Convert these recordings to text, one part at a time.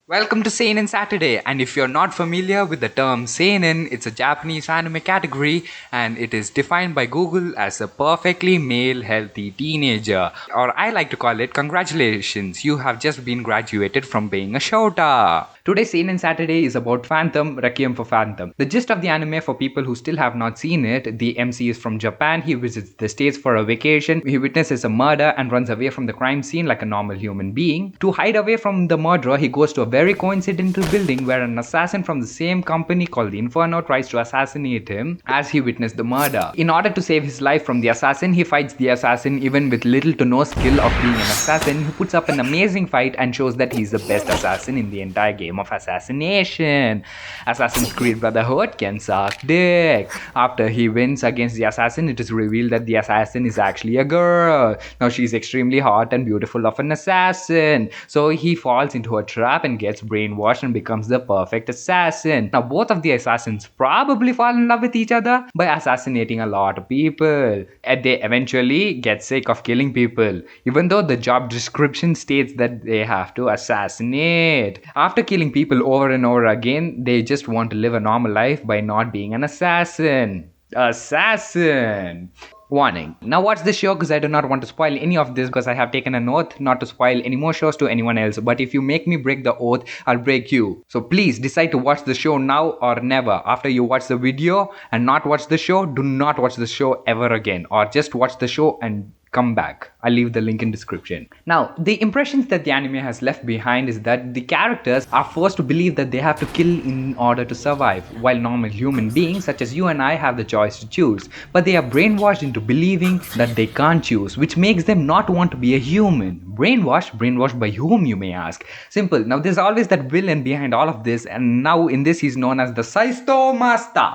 Welcome to Seinen Saturday, and if you're not familiar with the term Seinen, it's a Japanese anime category and it is defined by Google as a perfectly male healthy teenager. Or I like to call it congratulations, you have just been graduated from being a shota. Today's Seinen Saturday is about Phantom, Requiem for Phantom. The gist of the anime for people who still have not seen it, the MC is from Japan, he visits the States for a vacation, he witnesses a murder and runs away from the crime scene like a normal human being. To hide away from the murderer, he goes to a very coincidental building where an assassin from the same company called the Inferno tries to assassinate him as he witnessed the murder. In order to save his life from the assassin, he fights the assassin even with little to no skill of being an assassin. He puts up an amazing fight and shows that he's the best assassin in the entire game of assassination. Assassin's Creed Brotherhood can suck dick. After he wins against the assassin, it is revealed that the assassin is actually a girl. Now she's extremely hot and beautiful of an assassin. So he falls into a trap and gets brainwashed and becomes the perfect assassin. Now both of the assassins probably fall in love with each other by assassinating a lot of people. And they eventually get sick of killing people, even though the job description states that they have to assassinate. After killing people over and over again, they just want to live a normal life by not being an assassin. Assassin! Warning. Now watch this show because I do not want to spoil any of this because I have taken an oath not to spoil any more shows to anyone else. But if you make me break the oath, I'll break you. So please decide to watch the show now or never. After you watch the video and not watch the show, do not watch the show ever again. Or just watch the show and come back. I'll leave the link in description. Now, the impressions that the anime has left behind is that the characters are forced to believe that they have to kill in order to survive, while normal human beings such as you and I have the choice to choose. But they are brainwashed into believing that they can't choose, which makes them not want to be a human. Brainwashed by whom, you may ask? Simple. Now there's always that villain behind all of this, and now in this he's known as the Saisto Master.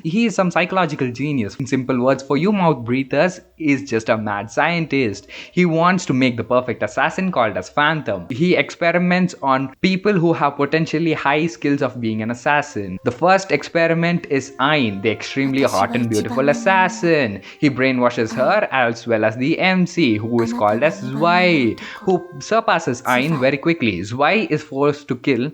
He is some psychological genius. In simple words, for you mouth breathers, is just a mad scientist. He wants to make the perfect assassin called as Phantom. He experiments on people who have potentially high skills of being an assassin. The first experiment is Ain, the extremely hot and beautiful assassin. He brainwashes her as well as the MC, who is called as Zwei, who surpasses Ain very quickly. Zwei is forced to kill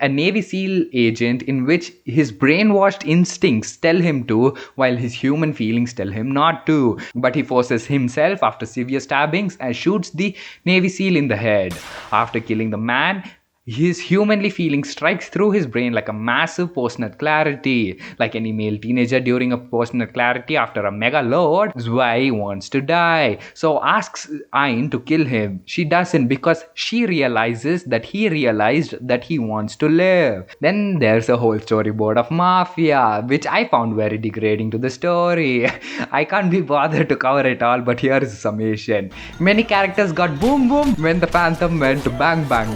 a Navy SEAL agent in which his brainwashed instincts tell him to, while his human feelings tell him not to. But he forces himself after severe stabbings and shoots the Navy SEAL in the head. After killing the man, his humanly feeling strikes through his brain like a massive post-nut clarity. Like any male teenager during a post-nut clarity after a mega load, Zwei wants to die. So asks Ain to kill him. She doesn't because she realizes that he realized that he wants to live. Then there's a whole storyboard of Mafia, which I found very degrading to the story. I can't be bothered to cover it all, but here is a summation. Many characters got boom boom when the Phantom went bang bang.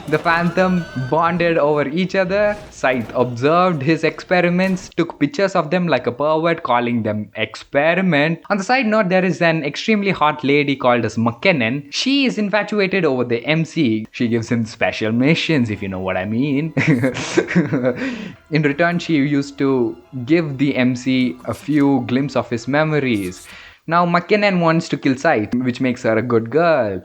The Phantom bonded over each other. Scythe observed his experiments, took pictures of them like a pervert, calling them experiment. On the side note, there is an extremely hot lady called as McKinnon. She is infatuated over the MC. She gives him special missions, if you know what I mean. In return, she used to give the MC a few glimpses of his memories. Now McKinnon wants to kill Scythe, which makes her a good girl.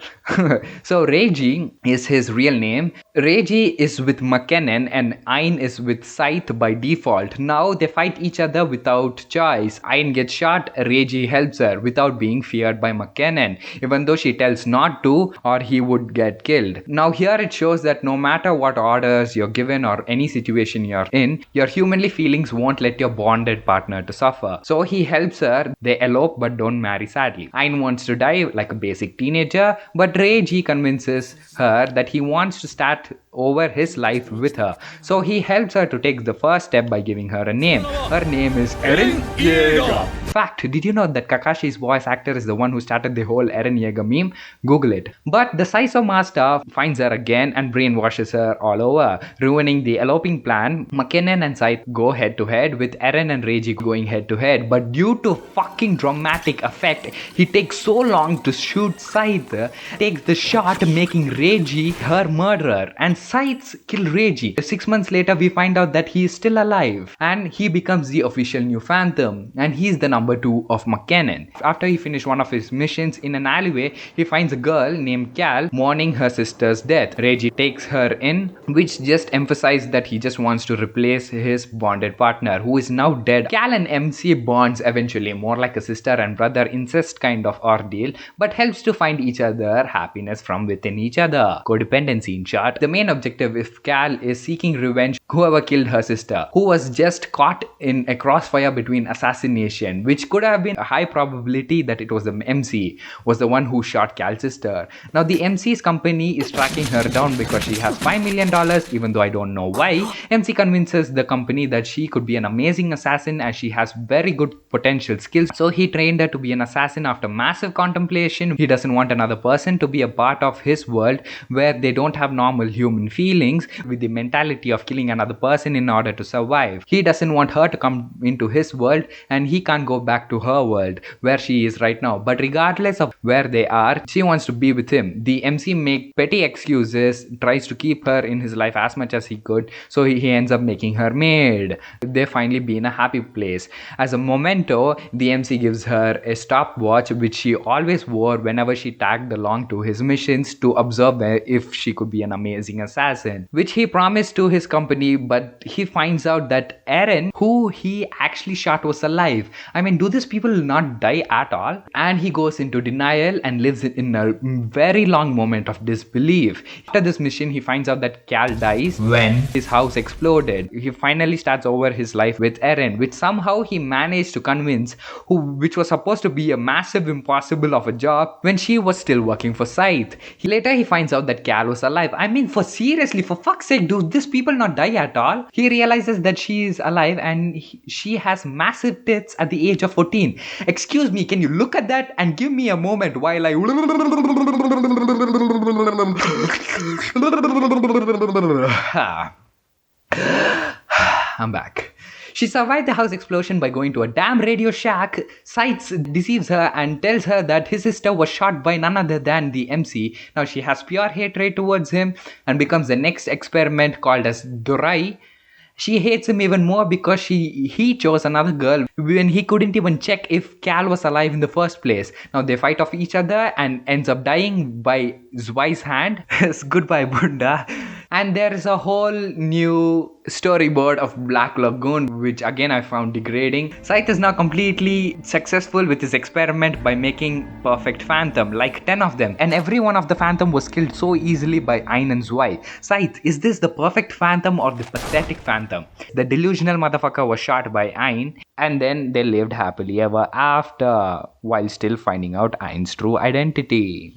So Reiji is his real name. Reiji is with McKinnon and Ain is with Scythe by default. Now they fight each other without choice. Ain gets shot, Reiji helps her without being feared by McKinnon, even though she tells not to or he would get killed. Now here it shows that no matter what orders you're given or any situation you're in, your humanly feelings won't let your bonded partner to suffer. So he helps her, they elope but don't marry sadly. Ain wants to die like a basic teenager, but Reiji convinces her that he wants to start over his life with her. So he helps her to take the first step by giving her a name. Her name is Eren Yeager. Fact, did you know that Kakashi's voice actor is the one who started the whole Eren Yeager meme? Google it. But the Saiso Master finds her again and brainwashes her all over, ruining the eloping plan. McKinnon and Scythe go head to head with Eren and Reiji going head to head, but due to fucking dramatic effect, he takes so long to shoot Scythe, takes the shot making Reiji her murderer, and Scythe kill Reiji. 6 months later we find out that he is still alive and he becomes the official new Phantom, and he is the number 2 of McKinnon. After he finished one of his missions in an alleyway, he finds a girl named Cal mourning her sister's death. Reggie takes her in, which just emphasizes that he just wants to replace his bonded partner, who is now dead. Cal and MC bonds eventually, more like a sister and brother incest kind of ordeal, but helps to find each other happiness from within each other. Codependency in short. The main objective if Cal is seeking revenge whoever killed her sister, who was just caught in a crossfire between assassination, which could have been a high probability that it was the MC was the one who shot Cal's sister. Now the MC's company is tracking her down because she has $5 million, even though I don't know why. MC convinces the company that she could be an amazing assassin as she has very good potential skills. So he trained her to be an assassin after massive contemplation. He doesn't want another person to be a part of his world where they don't have normal human feelings with the mentality of killing another person in order to survive. He doesn't want her to come into his world and he can't go back to her world where she is right now. But regardless of where they are, she wants to be with him. The MC makes petty excuses, tries to keep her in his life as much as he could, so he ends up making her maid. They finally be in a happy place. As a memento, the MC gives her a stopwatch which she always wore whenever she tagged along to his missions to observe if she could be an amazing assassin, which he promised to his company, but he finds out that Aaron, who he actually shot, was alive. I mean, do these people not die at all? And he goes into denial and lives in a very long moment of disbelief. After this mission, he finds out that Cal dies when his house exploded. He finally starts over his life with Aaron, which somehow he managed to convince, which was supposed to be a massive impossible of a job when she was still working for Scythe. Later he finds out that Cal was alive. I mean, for fuck's sake, do these people not die at all? He realizes that she is alive and she has massive tits at the age of 14. Excuse me, can you look at that and give me a moment while I... I'm back. She survived the house explosion by going to a damn Radio Shack. Scythe deceives her and tells her that his sister was shot by none other than the MC. Now she has pure hatred towards him and becomes the next experiment called as Durai. She hates him even more because he chose another girl when he couldn't even check if Cal was alive in the first place. Now they fight off each other and ends up dying by Zwei's hand. Goodbye, Bunda. And there is a whole new storyboard of Black Lagoon, which again I found degrading. Scythe is now completely successful with his experiment by making perfect phantom, like 10 of them. And every one of the phantom was killed so easily by Ein and Zwei. Scythe, is this the perfect phantom or the pathetic phantom? The delusional motherfucker was shot by Ein, and then they lived happily ever after, while still finding out Ein's true identity.